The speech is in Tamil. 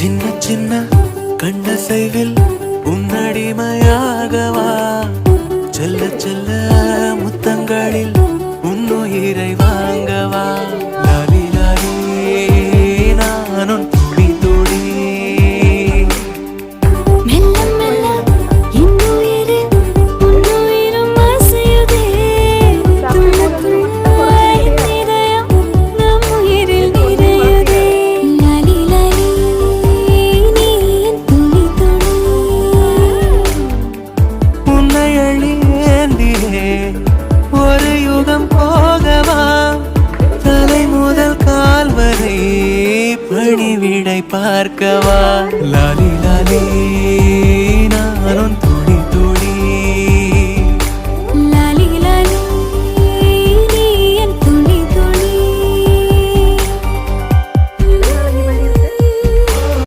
சின்ன சின்ன கண்ணசைவில் உன்னடிமையாகவா செல்ல செல்ல முத்தங்களில் உன்னுயிரை வாங்கவா லாலி லாலி நானும் துடி துடி மெல்ல மெல்ல இன்னுயிரு உன்னுயிரும் அசையுதே துள்ள துள்ள இதயம் நம் உயிரில் நிறையுதே லாலி லாலி நீ என் துளி துளி உன்னை அழியேந்தியே ஒரு யுகம் போகவா தலை முதல் கால் வரை பணிவிடை பார்க்கவா லாலி லாலி நானும்